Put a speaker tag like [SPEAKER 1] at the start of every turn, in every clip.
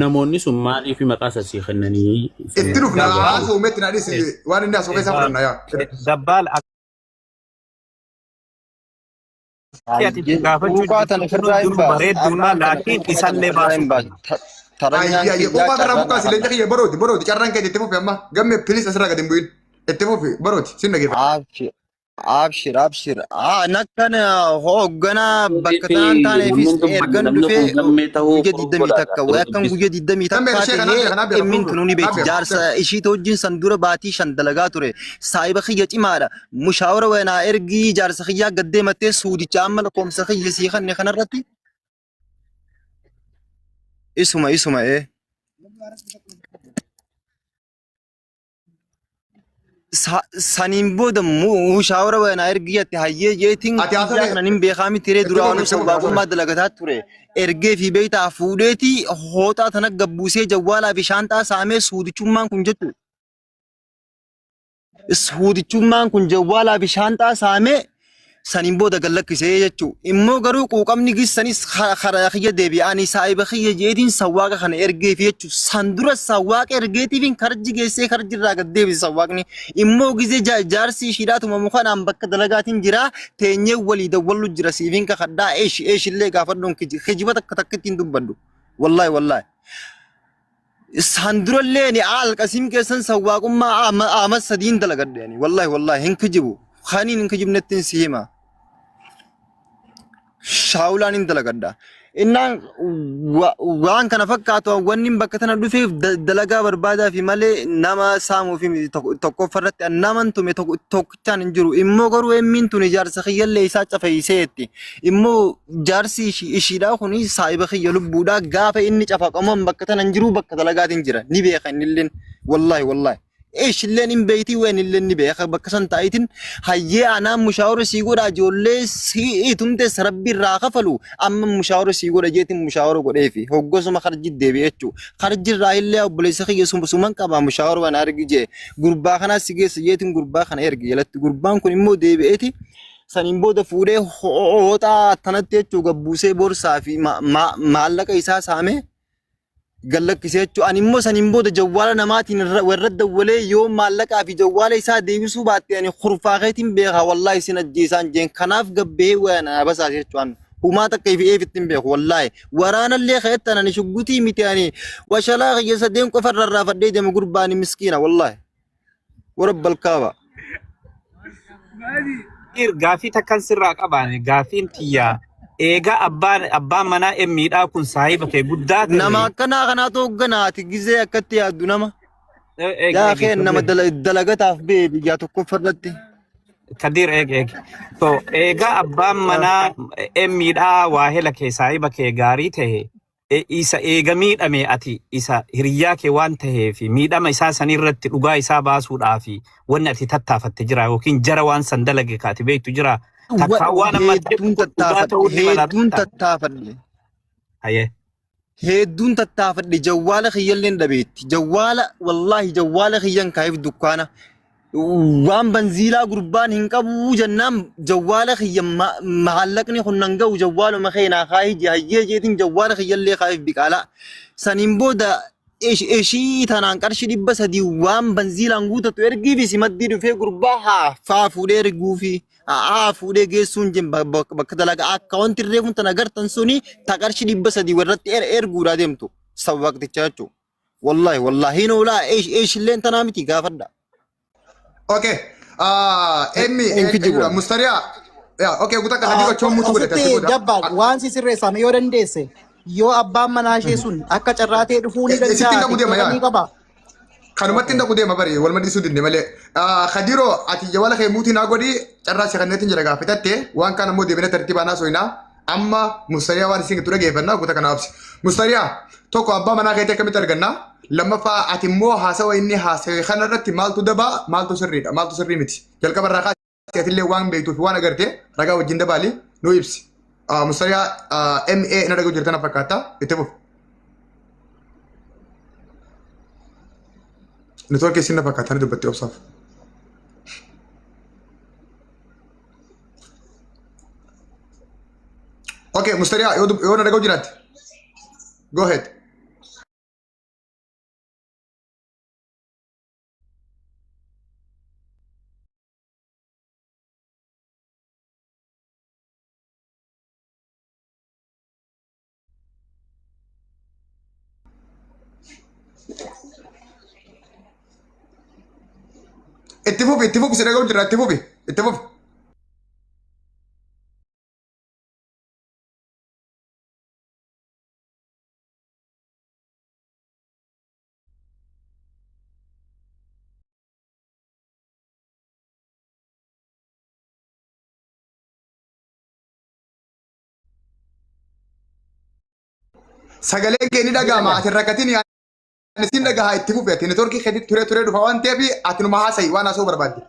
[SPEAKER 1] namoonni sun maaliif maqaa sassii kennanii
[SPEAKER 2] itti dhufna haasa'u meetti na dhisi waan inni haasa'u keessa fudhanna yaa
[SPEAKER 3] dabbaal bareedduma laakiin isallee baasu
[SPEAKER 2] ayya qofa garraa bukaasi leenca kiyya barooti carraan kee itti fufi amma gamme pilis asirraa gadi hin bu'in itti fufi barooti sin dhageeffata
[SPEAKER 4] abshir nakkan hoggana bakka tanaan taaneefis ergan dhufee guyya 20 takka akkan guyya 20 takka ta'ee emmin kunuuni beeti jaarsa ishiita wajjin san dura baatii 5 dalagaa ture saahiba kiyya cimaadha mushaawara weenaa ergii jaarsa kiyyaa gaddeemattee suudicha amma lakkoomsa kiyya sii kanne kanarratti isuma sanin boda mushawara wana ergiyati hayye jetin yaknanin beekami tire duraanu sabaquma dalagataa ture ergee fi beeyta fuudheeti hoota tana gabbusee jawwala fi shaantaa saamee suudichummaan kun jettu suudichummaan kun jawwala fi shaantaa saamee sanin boda galakkisee jechu immoo garuu quuqamni gissanis khara khiyya deebi'ani saahiba khiyya jeetin sawaaqa kana ergee fi jechu sandura sawaaqa ergeetiifin karji geessee karjirraa gad deebise sawaaqni immoo gizee jaarsi shiidhaatuma mukanaan bakka dalagaatiin jira teenyee walii dawwallu jira siifin ka khaddaa eeshillee gaafadhuun kijiba takka takkittiin dubbadhu wallahi sandurallee ni alqasim keessan sawaaqummaa amas sadiin dalagadheeni wallahi hin kijibu khaniin hin kijibnettiin siima shaulan in dalagadda innaan waan kana fakkaatu wanni bakka tana dhufeef dalagaa barbaadaa fi malee nama saamuu fi tokko farratti naman tume tokkichaan hin jiru immoo garuu emmiin tun jaarsa kiyyallee isaa cafeeyseetti immoo jaarsi ishiidhaa kuni saahiba kiyya lubbuudhaa gaafa inni cafaqamuun bakka tana hin jiru bakka dalagaatiin jira ni beeka innilleen wallahi ايش اللي نبيتي وين اللي نبيه بكسن تايتين هيا انا مشاور سيغورا جولي سي تمتس ربي راخفلو اما مشاور سيغورا جيت مشاور غديفي هوغوس ما خرج ديبيچو خرج رايل بوليس خي سومن قبا مشاور وانا ارجي غربا خنا سيغي سيتين غربا خنا ارجي يلت غربان كون مو ديبيتي سنين بود فوده هوتا تنتيچو غبوسي بورسا في مالك ايسا سامي galakkisee jechuun ani immoo sanin booda jawwaala namaatiin warra dawwalee yoo maallaqaa fi jawwaala isaa deebisuu baatte ani khurfaaqeetiin beeka wallahi sin ajjeesaan jeen kanaaf gabbee waana basaas jechuun humaa takka fi eefittiin beeku wallahi waraanallee ka'ettan ani shuggutii miti ani washalaa kiyya sadeen qofa rarraafadhee deema gurbaani miskiina wallahi warabbal kaaba
[SPEAKER 3] gaafii takkan sirraa qabaane gaafiin tiyyaa eega abbaan manaa emmiidhaa kun saahiba kee guddaa
[SPEAKER 4] nama akkanaa toogganaati gizee akkatti yaaddu nama yaa keen nama dalagataaf beebi yaa tokko farratti
[SPEAKER 3] kadir eeg so eega abbaan manaa emmiidhaa waahela kee saahiba kee gaarii ta'e isa eega miidhame ati isa hiriyaa kee waan ta'eef miidhama isaa sanirratti dhugaa isaa baasuudhaaf wanni ati tattaafatte jira yookiin jara waan san dalage kaati beektu jira takkaawwan amma
[SPEAKER 4] hedduun tattaafadhe hedduun tattaafadhe jawwaala kiyyalleen dhabeetti jawwaala wallahi jawwaala kiyyan kaayif dukkaana waan banziilaa gurbaan hin qabu jannaan jawwaala kiyyan mahallaqni kunnan ga'u jawwaala makeenaa kaayiji hayyee jeetiin jawwaala kiyyallee kaayif biqaalaa saniin booda ishii tanaan qarshii 300 waan banziilaan guutatu ergiifi simaddii dhufee gurbaa haa fuudhee erguufi fuudhee geessuun jeen bakka dalagaa akkaawunti reefun tana agartan suni ta qarshii 300 warratti erguudhaa deemtu sababaqticha jechuudha wallahi noolaa ishilleen tanaa miti gaafadha.
[SPEAKER 2] Okay. Emmi Mustaria. Yeah, okay, kutaka hadiwa chomu tu boleh
[SPEAKER 5] kasih. Jabal, wan si sirre sama yo dendese. Yo abba manashe sun. Akka carrate dufuni dan ja. Ni kaba.
[SPEAKER 2] Kanumat tindak udah mabari. Wal mandi sudin demale. Khadiro ati jawala khay muti nagodi carra se khanetin jaraga fitatte. Wan kana mudi bena tertibana soina. Amma Mustaria wan sing turage banna kutaka nafsi. Mustaria toko abba manashe te kami terganna. لما فاتي مو هاسوا إني هاسوا خنا رتي مالتو دبا مالتو سري متي جل كبر رقات كتير وان بيتو في وانا قرتي رجع وجند بالي نو يبسي مستريا MA نرجع جرتنا فكاتا يتبو نتوقع كيسنا فكاتا ندو بتي أوصاف أوكي مستريا يو نرجع جرات go ahead اتفوفي سيدنا قول جرا اتفوفي اتفوفي سجلي جيني دعا ما أتركتني يعني نسين دعا اتفوفي أتني توركي خدي توري دفعان تبي أتنو ما هسي وانا سو بربادي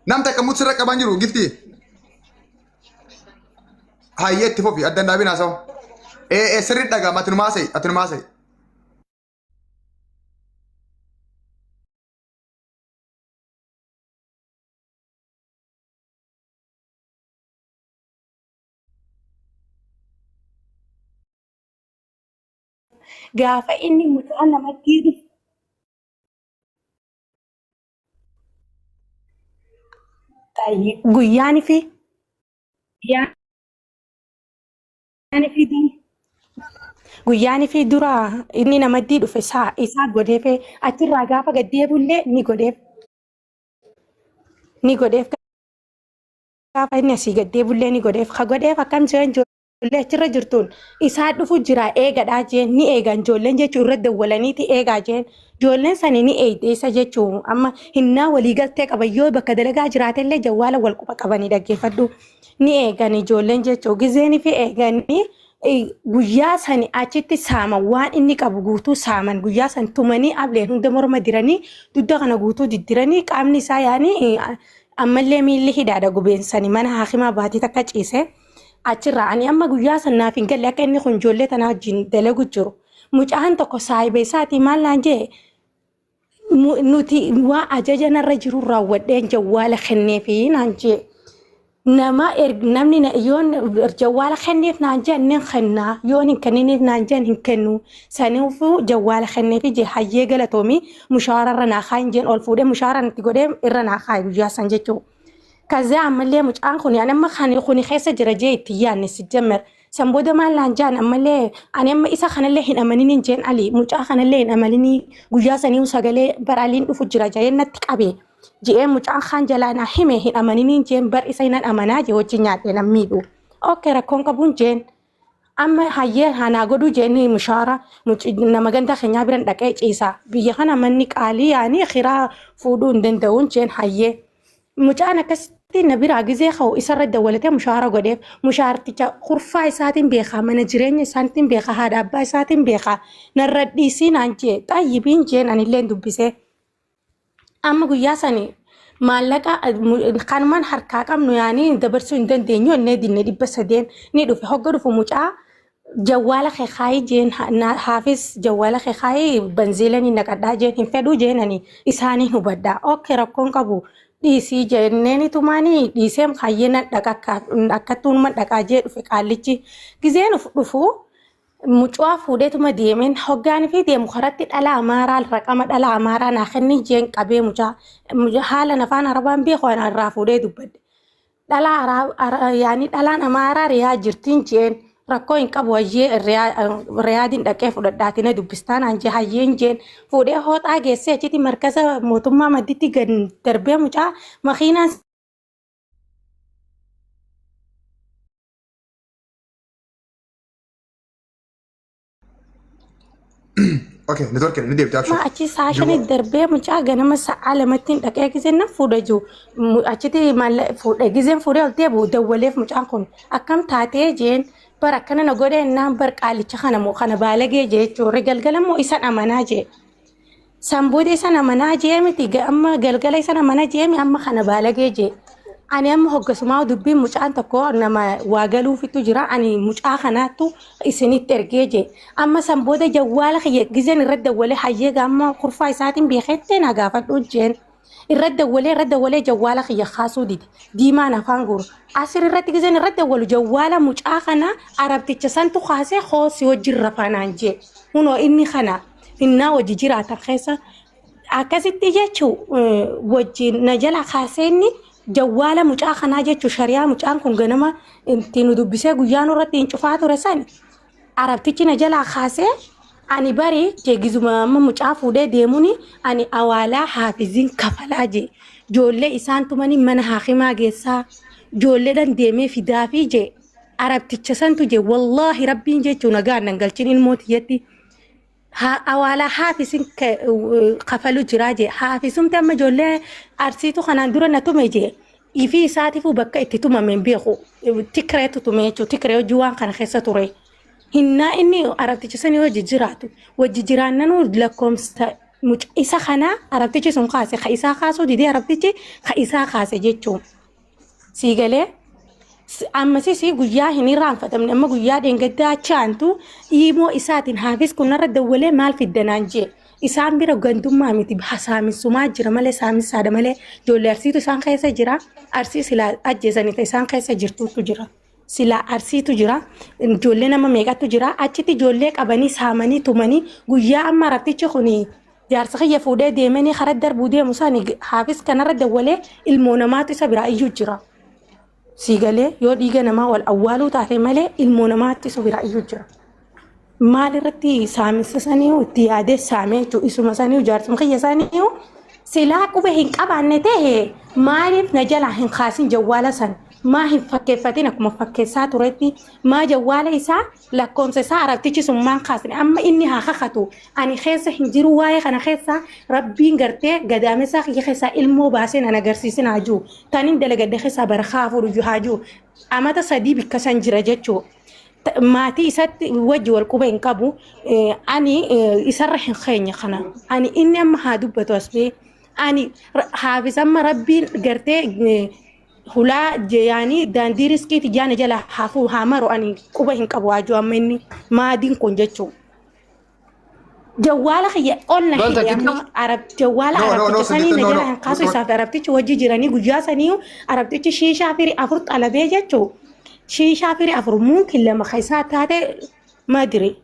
[SPEAKER 2] نام تكمل سرك كبانجرو جفتي هاي اتفوفي أدنى نبي ناسو إيه سرير دعا ما أتنو ما هسي
[SPEAKER 6] gaafa inni mucaa namatti dhufu guyyaanii fi dura inni namatti dhufe isaa godheef achirraa gaafa gaddeebullee ni godheef gaafa inni asii gaddeebullee ni godheef ka godheef akkam jiran ijoollee achirra jirtuun isaa dhufu jira eegadhaa jeen ni eegan ijoolleen jechuun irra dawwalaniiti eegaa jeen ijoolleen sani ni eeydeessa jechuun amma hinnaa walii galtee qaban yoo bakka dalagaa jiraatellee jawwaala wal quba qabanii dhaggeeffadhu ni eegan ijoolleen jechuun gizeenii fi eeganii guyyaa sani achitti saaman waan inni qabu guutuu saaman guyyaa san tumanii ableen hunda morma diranii dudda kana guutuu diddiranii qaamni isaa yaanii ammallee miilli hidhaadha gubeensanii mana haakimaa baatii takka ciise. Achirraa ani amma guyyaa sannaaf hin galle akka inni kun ijoollee tana wajjin dalagu jiru. Mucaan tokko saahiba isaati maal naan jee nuti waa ajaja narra jiru raawwadheen jawwaala kenneefi naan jee namni yoon jawwaala kenneef naan jee inni kennaa yoon hin kenniniif naan jee hin kennu saniifuu jawwaala kenneefi jee hayyee galatoomi mushawararra naa kaayin jeen ol fuudhee mushawaraa natti godhee irra naa kaayi guyyaa san jechuudha. كذا عمليه مجان خوني أنا ما خوني خيسة درجة تيان نسجمر سنبودا ما لانجان عمليه أنا ما إسا خان الله هن أمانين جين علي مجان خان الله هن أمانين جوجاسني وسجله برالين وفجرة جاين نتك أبي جي مجان خان جلانا هم هن أمانين جين بر إساينا أمانة جو جنيات نميدو أوكي ركون كبون جين أما هاي هناقدو جيني مشارة نمجن خنيا برن دكاي إيسا بيجانا منك علي يعني خيرا فودون دندون جين هاي مجانا كستي نبير عجزي خو إسرة دولتي مشارة قديم مشارتي خرفة ساتين بيخا منجرين ساتين بيخا هذا أبا ساتين بيخا نردي سين عنجي طيبين جين عن اللي ندبسه أما قياسني مالك كان من حركة كم يعني دبرسو إندن دينيو ندي بس دين ندو في حقرو في مجا جوال خاي جين حافظ جوال خاي بنزلني نقدا جين هنفدو جينني إساني نبدا أوكي ركون كابو dhiisii jenneen tumanii dhiiseem kayyena dhakkattuun man dhaqaa jee dhufe qaallichi gizeen dhufu mucaa fuudheetuma deemeen hoggaan fi deemu karatti dhala amaaraa raqama dhala amaaraa naa kenni jeen qabee mucaa haala afaan arabaan beeku irraa fuudhee dubbadde dhala yaani dhalaan amaaraa riyaa jirtiin jeen rakkoo hin qabu hayyee riyaadiin dhaqee fudhadhaatina dubbistaan hanje hayyeen jeen fuudhee hooxaa geessee achitti markaza mootummaa madditti gad darbee mucaa makiinaan
[SPEAKER 2] اوكي نتورك ندي بتاعك
[SPEAKER 6] ما achi saashanii darbee mucaa ganama sa'a lamattiin dhaqee gizeen nan fuudha jiru achitti fuudhee gizeen fuudhee ol deebi'u dawwaleef mucaan kun akkam taatee jeen bara akkana na godheenaan bar qaalicha kana moo kana baalagee jee jechuudha galgala moo isan amanaa jee sambuudee isan amanaa jee miti amma galgala isan amanaa jee amma kana baalagee jee ani amma hoggasumaa dubbiin mucaan tokko nama waa galuufitu jira ani mucaa kanaattu isinitti ergee jee amma sambuudee jawwaala gizeen irra dawwalee hayyee gaamma kurfaa isaatiin beekettee na gaafadhu jeen irra dawwalee jawwaala kiyya kaasuu didi diimaan afaan guru asir irratti gizeen irra dawwalu jawwaala mucaa kana arabticha santu kaasee hoosii wajjin rafanaan jee hunoo inni kana innaa wajji jiraatan keessa akkasitti jechuu wajjin na jala kaaseenni jawwaala mucaa kanaa jechuu shariyaa mucaan kun ganama ittiin dubbisee guyyaan irratti hin cufaa ture san arabtichi na jala kaasee Ani bari jeegizuma amma mucaa fuudhee deemuni ani awaalaa haafizin kafalaa je. Ijoollee isaan tumanii mana haakimaa geessaa. Ijoolleedhaan deemee fidaa fi je. Arabticha santu je wallaahi rabbiin jechuun nagaan nan galchin ilmootiyyatti. Awaalaa haafizin kafalu jiraa je. Haafizumti amma ijoollee arsiitu kanaan dura na tume je. Ifi isaatiifuu bakka itti tumameen beeku. Tikireetu tume jechuudha. Tikiree hojii waan kana keessa ture. Hinna inni arabticha sanii hojii jiraatu. Hojii jiraannanu lakkoomsa isa kana arabtichi sun kaase. Ka isaa kaasuu didee arabtichi ka isaa kaase jechuudha. Siigalee ammasii guyyaa hin irraanfatamne amma guyyaa dheengaddaa chaantu himoo isaatiin haafis kunarra dawwalee maal fiddanaan jee. Isaan bira gandummaa miti saamisumaa jira malee saamisaadha malee ijoollee arsiitu isaan keessa jira. Arsii silaa ajjeesanii isaan keessa jirtuutu jira. Silaa arsiitu jira. Ijoollee nama meeqatu jira. Achitti ijoollee qabanii saamanii tumanii guyyaa amma arabtichi kuni jaarsa kiyya fuudhee deemanii karaa darbuu deemu isaanii haafis kanarra dawwalee ilmoo namaatu isa biraa iyyuu jira. Siigalee yoo dhiiga namaa wal awwaaluu taate malee ilmoo namaatti isa biraa iyyuu jira. Maal irratti saamisa sanii itti yaadee saamee jechuudha. Isuma sanii jaarsuma kiyya sanii silaa qubee hin qabaanne ta'e maaliif na jalaa hin kaasin jawwaala san maa hin fakkeeffatin akkuma fakkeessaa turetti maa jawwaala isaa lakkoomsa isaa arabtichi sun maan kaasne amma inni haa kakatu ani keessa hin jiru waa'ee kana keessa rabbiin gartee gadaamesaa kiyya keessaa ilmoo baasee nan agarsiisin haajuu taniin dalagadde keessaa barakaa fuudhu haajuu amata sadii bikka san jira jechuudha. Maatii isatti wajji wal quba hin qabu ani isarra hin keenya kana ani inni amma haa dubbatu asbee ani haafisamma rabbiin gartee hulaa jeyaanii daandii riskiiti jaana jala haafuu haamaru ani quba hin qabu waajuu amma inni maadiin kun jechuudha. Jawwaala kiyya onna kiyya amma arab jawwaala arabticha sanii na jala hin kaasu isaaf arabtichi wajji jiranii guyyaa sanii arabtichi shiishaa firii afur xalabee jechuudha. شيشة في أفر ممكن لما خيسات هذا ما أدري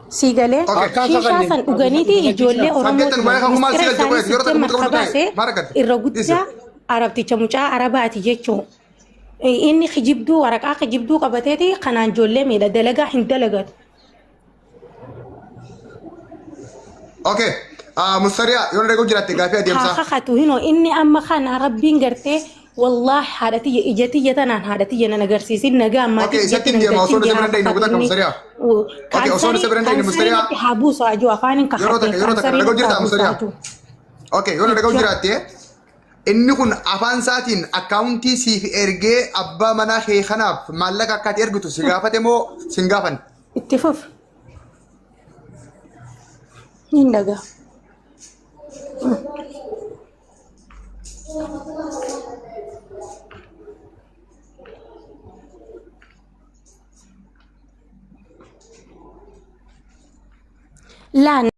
[SPEAKER 6] سيجالي شيشة سن أغنيتي يجولي أورموت مسترسان خباسة الرجوتة عربتي كموجة عرباتي جيتشو إني خجبدو ورقة خجبدو قبتي خنان جولي ميدا دلقة هندلقت
[SPEAKER 2] أوكي مستريا يوم رجول جراتي كافية ديمسا
[SPEAKER 6] خاتو هنا إني أما خان ربين قرتي والله حالتي إجتي جتنا حالتي أنا نجرسيسين نجام ما
[SPEAKER 2] أوكي ستين دي ما وصلنا سبرنا دينه بدك مستريا أوكي وصلنا سبرنا دينه مستريا
[SPEAKER 6] حابوس أجوا فانين
[SPEAKER 2] يروتك رجول جرات مستريا أوكي يوم رجول جراتي إنه كن أفان ساتين أكاونتي سي في إرجع أبا منا خي خناب مالك أكاد إرجع تسيجافة مو سينجافن
[SPEAKER 6] اتفاق نينجا لا